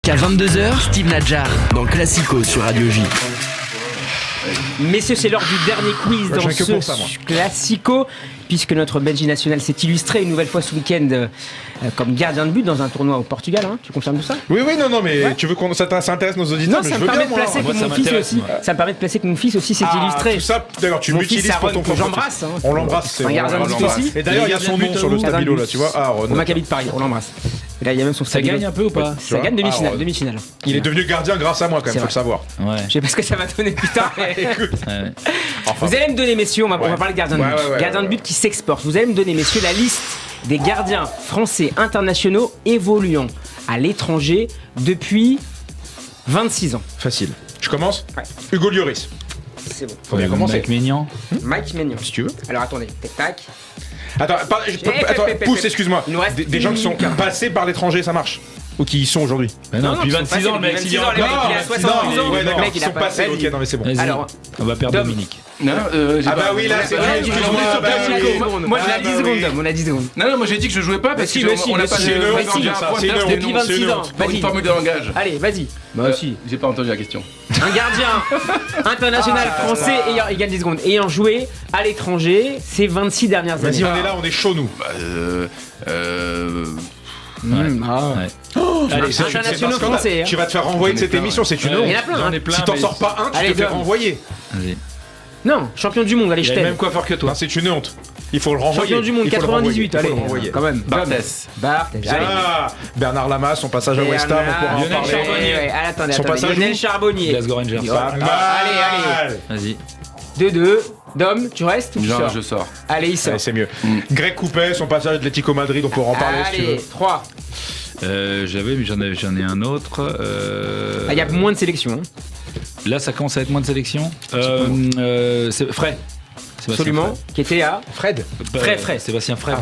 Jusqu'à 22h, Steve Nadjar dans Classico sur Radio J. Messieurs, c'est l'heure du dernier quiz dans ce Classico, puisque notre Belgique nationale s'est illustré une nouvelle fois ce week-end comme gardien de but dans un tournoi au Portugal. Hein. Tu confirmes tout ça ? Oui, non, mais ouais. Tu veux qu'on ça intéresse nos auditeurs? Non, ça me permet de placer que mon fils aussi. Ça me permet de placer que mon fils aussi s'est illustré. Tout ça, d'ailleurs, tu l'utilises pour ton j'embrasse. On l'embrasse, c'est un gardien de but aussi. Et d'ailleurs, il y a son nom sur le stabilo là, tu vois. On m'a de Paris, on l'embrasse. Et là, il y a même son stabilo. Ça gagne un peu ou pas? Ça gagne demi-finale. Il est devenu gardien grâce à moi, quand même, faut le savoir. Je sais pas ce que ça va donner plus tard. Vous allez me donner, messieurs, on va parler de gardien de but. Gardien de but qui s'exporte. Vous allez me donner, messieurs, la liste des gardiens français internationaux évoluant à l'étranger depuis 26 ans. Facile. Je commence. Hugo Lloris. C'est bon. Faut bien commencer. Mike Maignan. Si tu veux. Alors attendez, tac. Attends, pousse, excuse-moi. Des gens qui sont passés par l'étranger, ça marche? Ou qui y sont aujourd'hui? Non, depuis 26 ans, le mec, il a 72 ans. Le mec, ils sont passés. Ok, non, mais c'est bon. Alors, on va perdre Dominique. Non, bah oui, là, c'est on a 10 secondes. Non, moi j'ai dit que je jouais pas parce qu'on a passé depuis 26 ans. Vas-y, une formule de langage. Allez, vas-y. Moi aussi. J'ai pas entendu la question. Un gardien international français ayant 10 secondes, ayant joué à l'étranger ces 26 dernières années. Vas-y, on est là, on est chaud nous. Internationaux français. Tu vas te faire renvoyer de cette émission, c'est une honte. Il y en a plein. Si t'en sors pas un, tu te fais renvoyer. Non, champion du monde, allez, je t'aime. Il est même coiffeur que toi. C'est une honte. Il faut le renvoyer. Champion du monde 98, allez, quand même. Barthez. Bernard Lama, son passage à West Ham, on pourra en parler. Attendez, Lionel Charbonnier. Glasgow Rangers. Allez. Vas-y. 2-2. Dom, tu restes ou tu sors? Je sors. Allez, il sort. C'est mieux. Greg Coupet, son passage à Atlético Madrid, on pourra en parler si tu veux. Allez, 3. J'avais, mais j'en ai un autre. Il y a moins de sélection. Là, ça commence à être moins de sélection. C'est Fred. Absolument. Qui était à Fred. Sébastien Fred.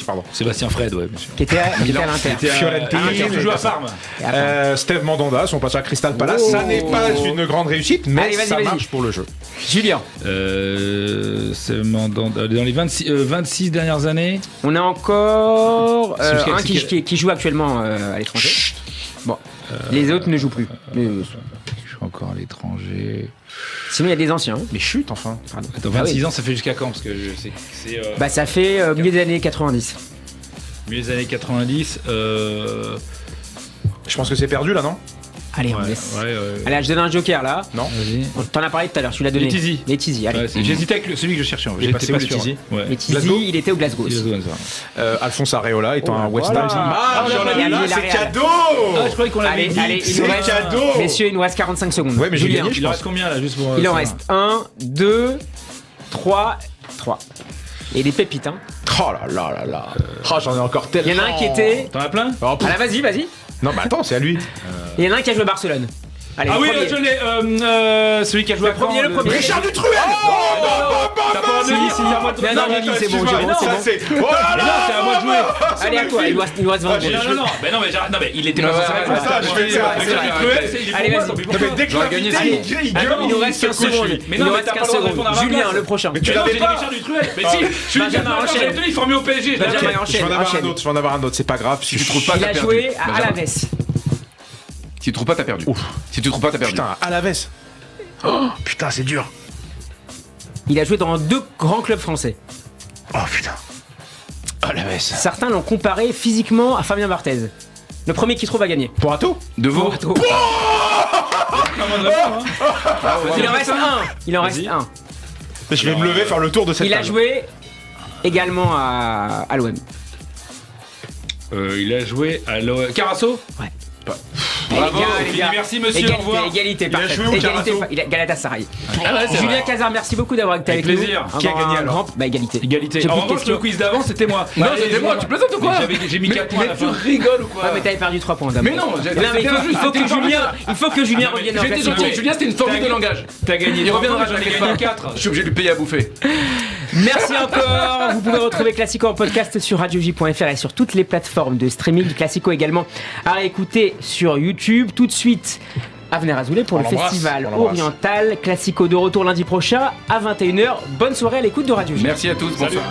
Pardon. Sébastien Fred, ouais, monsieur. Qui était à l'Inter. Fiorentino. Qui joue à Parme. Steve Mandanda, son passage à Crystal Palace. Ça n'est pas une grande réussite, mais ça marche pour le jeu. Julien. C'est Mandanda. Dans les 26 dernières années. On a encore un qui joue actuellement à l'étranger. Bon. Les autres ne jouent plus. Je suis encore à l'étranger. Sinon, il y a des anciens. Mais chut, enfin. Attends, 26 ans, ça fait jusqu'à quand? Parce que c'est. Ça fait milieu des années 90. Milieu des années 90. Je pense que c'est perdu là, non? Allez, on laisse. Allez, je donne un joker là. Non. Vas-y. T'en as parlé tout à l'heure, tu l'as donné. Les Tizi, allez. J'hésitais avec celui que je cherchais. Il est passé où, Tizi? Les Tizi, il était au Glasgow aussi. Alphonse Areola étant un West Ham. C'est cadeau. Je croyais qu'on l'avait dit. Allez, c'est cadeau. Messieurs, il nous reste 45 secondes. Ouais, mais j'ai gagné. Il en reste combien là, juste pour. Il en reste 1, 2, 3. Et des pépites, hein. Oh là là. J'en ai encore tellement. Il y en a un qui était. T'en as plein? Allez, vas-y. Non, mais attends, c'est à lui. Il y en a un qui a joué à Barcelone. Allez, oui, je l'ai. Celui qui a joué le premier. Richard Dutruel. T'as pas envie ici? Non, j'ai dit, c'est bon. Oh là là, c'est à moi de jouer. Allez, à quoi? Il nous reste 20 secondes. Non, mais il était pas censé ça. Allez, vas-y. Dès que tu as gagné, il nous reste 15 secondes. Mais non, mais t'as pas le droit de répondre à ma place. Julien, le prochain. Mais tu l'avais pas. Richard Dutruel. Mais si, je suis il est formé au PSG. Je vais en avoir un autre, c'est pas grave. Si tu trouves pas, il a joué à Alaves. Si tu trouves pas, t'as perdu. Si tu trouves pas, t'as perdu. Putain, Alaves. Oh, putain, c'est dur. Il a joué dans 2 grands clubs français. Oh putain. Alaves. Certains l'ont comparé physiquement à Fabien Barthez. Le premier qui trouve a gagné. Porato. Devant. Il en reste un. Je vais me lever, faire le tour de cette table. Il a joué également à l'OM. Il a joué à l'OM. Carasso. Ouais. Bravo, merci monsieur, au revoir. Égalité, parfait. Galatasaray. Julien Cazard, merci beaucoup d'avoir été avec nous. Avec plaisir. Qui a gagné alors? Égalité. En revanche, le quiz d'avant, c'était moi. Non, c'était moi, tu plaisantes ou quoi? J'ai mis 4 points à la fin. Tu rigoles ou quoi? Ouais, mais t'avais perdu 3 points. Mais non, il faut que Julien revienne en J'étais gentil, Julien, c'était une formule de langage. T'as gagné. Il reviendra, j'en ai gagné gagné 4. Je suis obligé de lui payer à bouffer. Merci encore. Vous pouvez retrouver Classico en podcast sur radioj.fr et sur toutes les plateformes de streaming. Classico également à réécouter sur YouTube. Tout de suite, Avenir Azoulay pour le festival oriental. Classico de retour lundi prochain à 21h. Bonne soirée à l'écoute de Radio J. Merci à tous, bonsoir.